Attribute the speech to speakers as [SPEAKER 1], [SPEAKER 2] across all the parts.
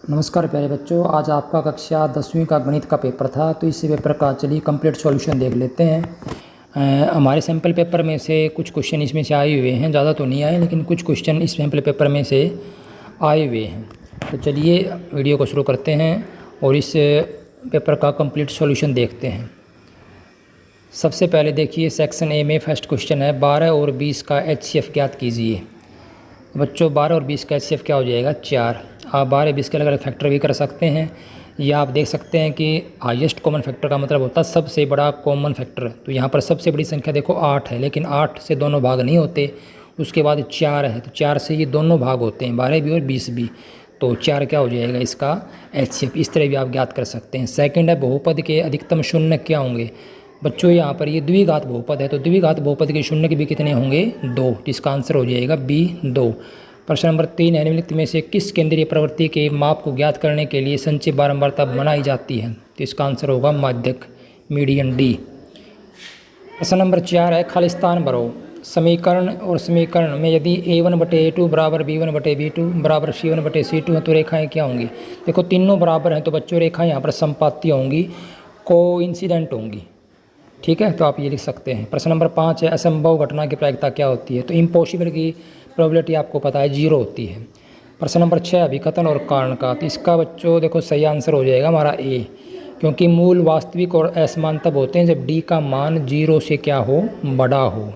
[SPEAKER 1] नमस्कार प्यारे बच्चों, आज आपका कक्षा 10वीं का गणित का पेपर था। तो इस पेपर का चलिए कंप्लीट सॉल्यूशन देख लेते हैं। हमारे सैम्पल पेपर में से कुछ क्वेश्चन इसमें से आए हुए हैं, ज़्यादा तो नहीं आए लेकिन कुछ क्वेश्चन इस सैम्पल पेपर में से आए हुए हैं। तो चलिए वीडियो को शुरू करते हैं और इस पेपर का कंप्लीट सॉल्यूशन देखते हैं। सबसे पहले देखिए सेक्शन ए में फर्स्ट क्वेश्चन है 12 और 20 का HCF ज्ञात कीजिए। बच्चों 12 और 20 का HCF क्या हो जाएगा 4। आप 12 20 के अलग अलग फैक्टर भी कर सकते हैं, या आप देख सकते हैं कि हाईएस्ट कॉमन फैक्टर का मतलब होता है सबसे बड़ा कॉमन फैक्टर। तो यहाँ पर सबसे बड़ी संख्या देखो 8 है, लेकिन 8 से दोनों भाग नहीं होते। उसके बाद 4 है, तो 4 से ये दोनों भाग होते हैं, 12 भी और 20 भी। तो 4 क्या हो जाएगा इसका HCF। इस तरह भी आप ज्ञात कर सकते हैं। सेकंड है बहुपद के अधिकतम शून्य क्या होंगे। बच्चों यहाँ पर ये द्विघात बहुपद है, तो द्विघात बहुपद के शून्य के भी कितने होंगे 2। इसका आंसर हो जाएगा B 2। प्रश्न नंबर 3 है निम्नलिखित में से किस केंद्रीय प्रवृत्ति के माप को ज्ञात करने के लिए संचय बारंबारता बनाई जाती है। तो इसका आंसर होगा माध्यक मीडियन D। प्रश्न नंबर 4 है खालिस्तान भरो। समीकरण और समीकरण में यदि A1/A2 बराबर B1/B2 बराबर C1/C2 है तो रेखाएं क्या होंगी। देखो तीनों बराबर हैं तो बच्चों रेखाएं यहाँ पर संपाती होंगी, कोइंसिडेंट होंगी। ठीक है, तो आप ये लिख सकते हैं। प्रश्न नंबर 5 है असंभव घटना की प्रायिकता क्या होती है। तो इम्पॉसिबल की प्रोबेबिलिटी आपको पता है 0 होती है। प्रश्न नंबर 6 अभिकथन और कारण का। तो इसका बच्चों देखो सही आंसर हो जाएगा हमारा A, क्योंकि मूल वास्तविक और असमान तब होते हैं जब D का मान 0 से क्या हो बड़ा हो।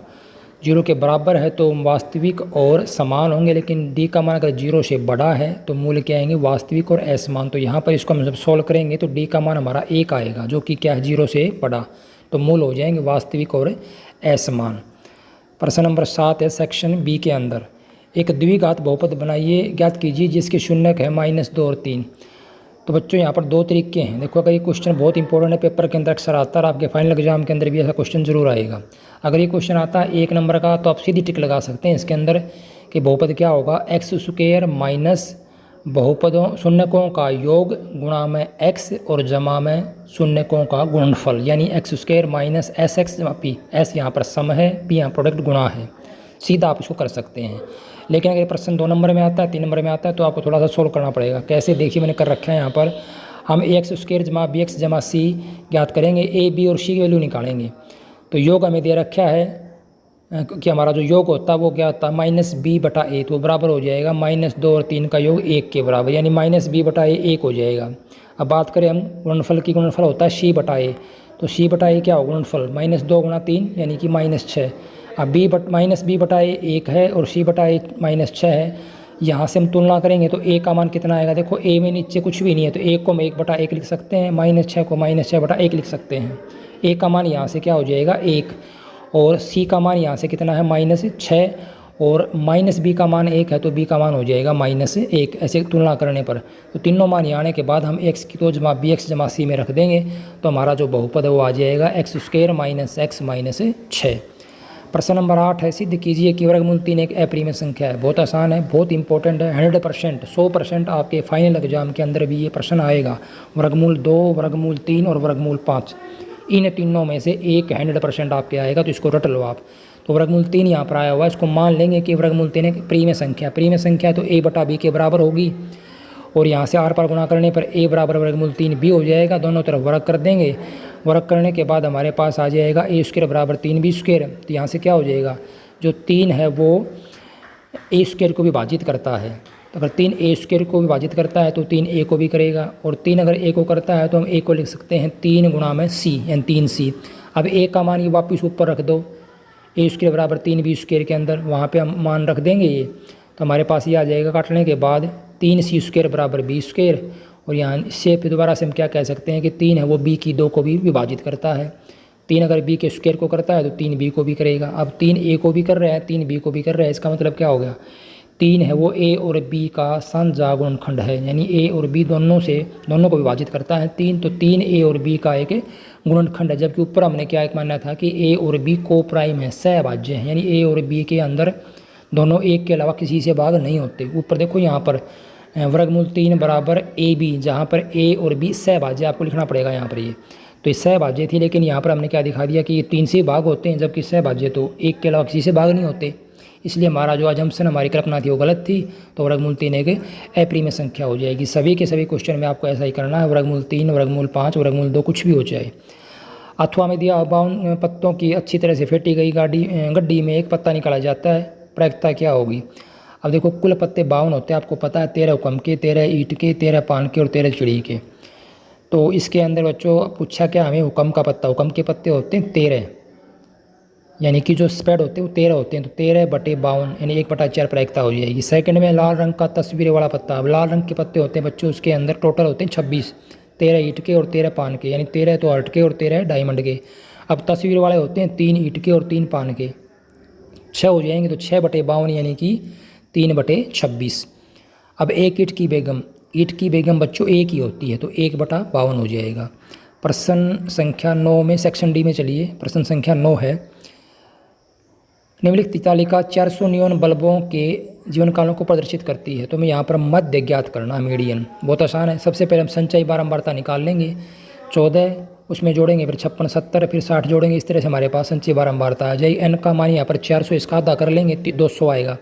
[SPEAKER 1] 0 के बराबर है तो वास्तविक और समान होंगे, लेकिन D का मान अगर 0 से बड़ा है तो मूल्य क्या आएंगे वास्तविक और असमान। तो यहाँ पर इसको हम जब सॉल्व करेंगे तो D का मान हमारा 1 आएगा, जो कि क्या है 0 से बड़ा, तो मूल हो जाएंगे वास्तविक और असमान। प्रश्न नंबर 7 है सेक्शन B के अंदर एक द्विघात बहुपद बनाइए, ज्ञात कीजिए जिसके शून्यक है -2 और 3। तो बच्चों यहाँ पर दो तरीके हैं। देखो अगर ये क्वेश्चन बहुत इंपॉर्टेंट है, पेपर के अंदर अक्सर आता है, आपके फाइनल एग्जाम के अंदर भी ऐसा क्वेश्चन जरूर आएगा। अगर ये क्वेश्चन आता है 1 नंबर का तो आप सीधी टिक लगा सकते हैं इसके अंदर कि बहुपद क्या होगा x² माइनस बहुपदों शून्यकों का योग गुणा में x और जमा में शून्यकों का गुणनफल, यानी x² माइनस SX जमा P। S यहाँ पर सम है, P यहाँ प्रोडक्ट गुणा है। सीधा आप इसको कर सकते हैं। लेकिन अगर प्रश्न 2 नंबर में आता है 3 नंबर में आता है तो आपको थोड़ा सा सोल्व करना पड़ेगा। कैसे देखिए मैंने कर रखा है यहाँ पर, हम AX² जमा BX जमा C ज्ञात करेंगे, A B और C की वैल्यू निकालेंगे। तो योग हमें दे रखा है कि हमारा जो योग होता है वो क्या होता है -B/A, तो बराबर हो जाएगा -2 और 3 का योग 1 के बराबर, यानी -B/A 1 हो जाएगा। अब बात करें हम गुणनफल की, गुणनफल होता है C/A, तो C/A क्या होगा गुणनफल -2 × 3 यानी कि -6। अब -B/A 1 है और C/A -6 है। यहाँ से हम तुलना करेंगे तो A का मान कितना आएगा। देखो A में नीचे कुछ भी नहीं है तो 1 को हम 1/1 लिख सकते हैं, -6 को -6/1 लिख सकते हैं। A का मान यहाँ से क्या हो जाएगा 1, और C का मान यहाँ से कितना है -6, और -B का मान 1 है तो B का मान हो जाएगा -1। ऐसे तुलना करने पर तो तीनों मान यहाँ आने के बाद हम x की तो जमा BX जमा C में रख देंगे, तो हमारा जो बहुपद है वो आ जाएगा x² माइनस x माइनस 6। प्रश्न नंबर 8 है सिद्ध कीजिए कि वर्गमूल 3 एक अप्रिमेय संख्या है। बहुत आसान है, बहुत इंपॉर्टेंट है, 100% 100% आपके फाइनल एग्जाम के अंदर भी ये प्रश्न आएगा। वर्गमूल 2, वर्गमूल 3 और वर्गमूल 5, इन तीनों में से एक 100% आपके आएगा, तो इसको रट लो आप। तो वर्गमूल 3 यहाँ पर आया हुआ है, इसको मान लेंगे कि वर्गमूल 3 एक प्रीमेय संख्या। प्रीमेय संख्या तो A/B के बराबर होगी, और यहाँ से आर पार गुणा करने पर A बराबर वर्गमूल 3B हो जाएगा। दोनों तरफ वर्ग कर देंगे, वर्ग करने के बाद हमारे पास आ जाएगा A² बराबर 3B²। तो यहाँ से क्या हो जाएगा, जो 3 है वो A² को विभाजित करता है। तो अगर 3 A² को विभाजित करता है तो 3 A को भी करेगा, और 3 अगर A को करता है तो हम A को लिख सकते हैं 3 गुणा में C, यानी 3C। अब A का मान ये वापस ऊपर रख दो, A² बराबर 3B² के अंदर, वहाँ पे हम मान रख देंगे ये, तो हमारे पास ये आ जाएगा काटने के बाद 3C² बराबर B²। और यहाँ इससे फिर दोबारा से हम क्या कह सकते हैं कि 3 है वो B की 2 को भी विभाजित करता है। 3 अगर B के स्क्वायर को करता है तो 3B को भी करेगा। अब 3 A को भी कर रहा है, 3B को भी कर रहा है, इसका मतलब क्या हो गया 3 है वो A और B का साझा गुणनखंड है, यानी A और B दोनों को विभाजित करता है 3, तो 3 A और B का एक गुणनखंड है। जबकि ऊपर हमने क्या एक मानना था कि A और B को प्राइम है, सहभाज्य है, यानी A और B के अंदर दोनों एक के अलावा किसी से भाग नहीं होते। ऊपर देखो यहाँ पर वर्गमूल 3 बराबर AB, जहाँ पर A और B सहभाज्य आपको लिखना पड़ेगा यहाँ पर ये, तो ये सहभाज्य थी, लेकिन यहाँ पर हमने क्या दिखा दिया कि ये 3 से भाग होते हैं, जबकि सहभाज्य तो एक के अलावा किसी से भाग नहीं होते। इसलिए हमारा जो अजम्पशन हमारी कल्पना थी वो गलत थी। तो वर्गमूल 3 एक अप्रिमेय संख्या हो जाएगी। सभी के सभी क्वेश्चन में आपको ऐसा ही करना है, वर्गमूल 3, वर्गमूल 5, वर्गमूल 2 कुछ भी हो जाए। अथवा में दिया 52 पत्तों की अच्छी तरह से फेंटी गई गड्डी में एक पत्ता निकाला जाता है, प्रायिकता क्या होगी। अब देखो कुल पत्ते 52 होते हैं, आपको पता है 13 हुक्म के, 13 ईंट के, 13 पान के और 13 चिड़ी के। तो इसके अंदर बच्चों पूछा क्या हमें, हुक्म का पत्ता, हुक्म के पत्ते होते हैं 13, यानी कि जो स्प्रेड होते हैं वो 13 होते हैं। तो 13/52 यानी 1/4 प्रायिकता हो जाएगी। सेकंड में लाल रंग का तस्वीर वाला पत्ता, अब लाल रंग के पत्ते होते हैं बच्चों, उसके अंदर टोटल होते हैं 26, 13 ईंट के और 13 पान के, यानी 13 तो अर्ट के और 13 डायमंड के। अब तस्वीर वाले होते हैं 3 ईंट के और 3 पान के, 6 हो जाएंगे। तो 6/52 यानी कि 3/26। अब एक ईंट की बेगम, ईंट की बेगम बच्चों एक ही होती है, तो 1/52 हो जाएगा। प्रश्न संख्या 9 में सेक्शन डी में चलिए, प्रश्न संख्या 9 है, निम्नलिखित तालिका 400 नियॉन बल्बों के जीवन कालों को प्रदर्शित करती है। तो हमें यहाँ पर मध्य ज्ञात करना है, मीडियन। बहुत आसान है। सबसे पहले हम संचयी बारंबारता निकाल लेंगे, 14 उसमें जोड़ेंगे, फिर 56, 70, फिर 60 जोड़ेंगे। इस तरह से हमारे पास संचयी बारंबारता आ जाएगी। एन का मान यहाँ पर 400, इसका आधा कर लेंगे 200 आएगा।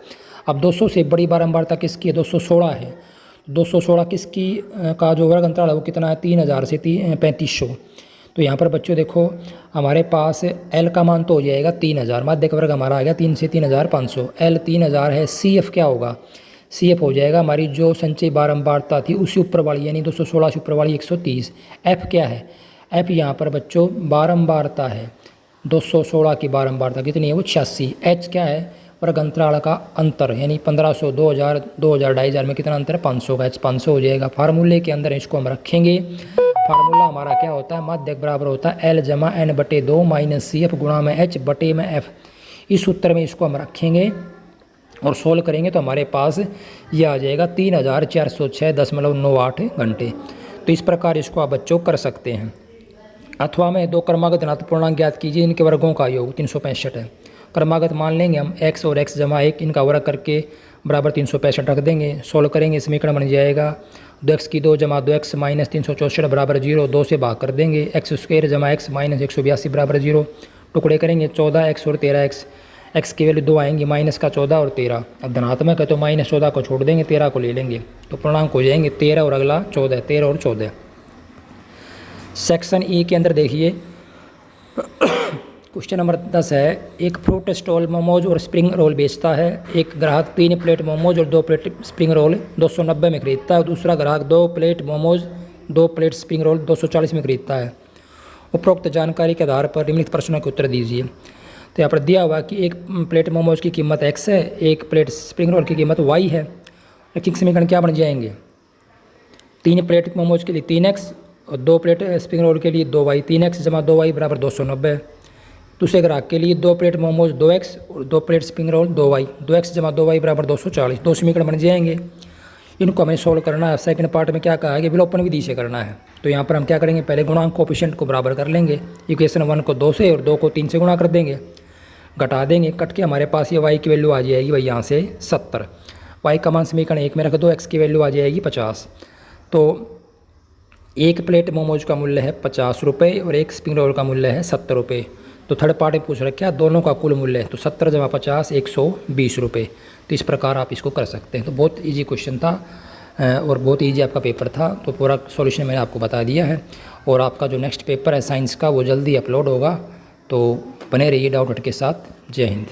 [SPEAKER 1] अब 200 से बड़ी बारंबारता किसकी है, 216 है। 216 किसकी का जो वर्ग अंतराल है वो कितना है, 3000 से 3500। तो यहाँ पर बच्चों देखो हमारे पास एल का मान तो हो जाएगा 3000, माध्यक वर्ग हमारा आ गया 3 से 3500, एल 3000 है। सी एफ क्या होगा, सी एफ हो जाएगा हमारी जो संचयी बारंबारता थी उसी ऊपर वाली, यानी 216 से ऊपर वाली 130। एफ क्या है, एफ यहाँ पर बच्चों बारंबारता है, 216 की बारंबारता कितनी है वो 86। एच क्या है, वर्ग अंतराल का अंतर, यानी 1500, 2000, 2000, 2500 में कितना अंतर है 500 का, एच 500 हो जाएगा। फार्मूले के अंदर इसको हम रखेंगे। फार्मूला हमारा क्या होता है, माध्यक बराबर होता है एल जमा एन बटे 2 माइनस सी एफ गुणा में एच बटे में एफ। इस उत्तर में इसको हम रखेंगे और सोल्व करेंगे तो हमारे पास ये आ जाएगा 3406.98 घंटे। तो इस प्रकार इसको आप बच्चों कर सकते हैं। अथवा में 2 क्रमागत धनात्मक पूर्णांक ज्ञात कीजिए, इनके वर्गों का योग 365 है। क्रमागत मान लेंगे हम x और x जमा 1, इनका वर्ग करके बराबर 365 रख देंगे। सोल्व करेंगे, समीकरण बन जाएगा 2x की 2 जमा 2x माइनस 364 बराबर 0, 2 से भाग कर देंगे। x स्क्वायर जमा x माइनस 182 बराबर 0, टुकड़े करेंगे 14x और 13x, x की वैल्यू 2 आएंगी, माइनस का 14 और 13। अब धनात्मक है तो माइनस 14 को छोड़ देंगे, 13 को ले लेंगे, तो पूर्णांक हो जाएंगे 13 और अगला 14, 13 और 14। सेक्शन ई के अंदर देखिए क्वेश्चन नंबर 10 है, एक फ्रूट स्टॉल मोमोज और स्प्रिंग रोल बेचता है। एक ग्राहक 3 प्लेट मोमोज और 2 प्लेट स्प्रिंग रोल 290 में खरीदता है और दूसरा ग्राहक 2 plate momos 2 plate spring roll 240 में खरीदता है। उपरोक्त जानकारी के आधार पर निम्नलिखित प्रश्नों के उत्तर दीजिए। तो यहाँ पर दिया हुआ कि एक प्लेट मोमोज की कीमत x है, एक प्लेट स्प्रिंग रोल की कीमत y है। रैखिक समीकरण क्या बन जाएंगे, 3 प्लेट मोमोज के लिए 3x और 2 प्लेट स्प्रिंग रोल के लिए 2y, 3x जमा 2y बराबर 290। दूसरे ग्राहक के लिए 2 प्लेट मोमोज 2x और 2 plate spring roll 2y, 2x जमा 2y बराबर 240। 2 समीकरण बन जाएंगे। इनको हमें सोल्व करना है। सेकंड पार्ट में क्या कहा है कि विलोपन विधि से करना है। तो यहाँ पर हम क्या करेंगे, पहले गुणांक कोएफिशिएंट को बराबर कर लेंगे। इक्वेशन 1 को 2 से और 2 को 3 से गुणा कर देंगे, घटा देंगे, कट के हमारे पास ये y की वैल्यू आ जाएगी भाई यहाँ से 70। y का मान समीकरण 1 में रख दो, x की वैल्यू आ जाएगी 50। तो एक प्लेट मोमोज का मूल्य है 50 रुपये और एक स्प्रिंग रोल का मूल्य है 70 रुपये। तो थर्ड पार्ट में पूछ रखा है दोनों का कुल मूल्य है, तो 70 जमा 50 120 रुपये। तो इस प्रकार आप इसको कर सकते हैं। तो बहुत इजी क्वेश्चन था और बहुत इजी आपका पेपर था। तो पूरा सॉल्यूशन मैंने आपको बता दिया है। और आपका जो नेक्स्ट पेपर है साइंस का वो जल्दी अपलोड होगा, तो बने रहिए डाउट हट के साथ। जय हिंद।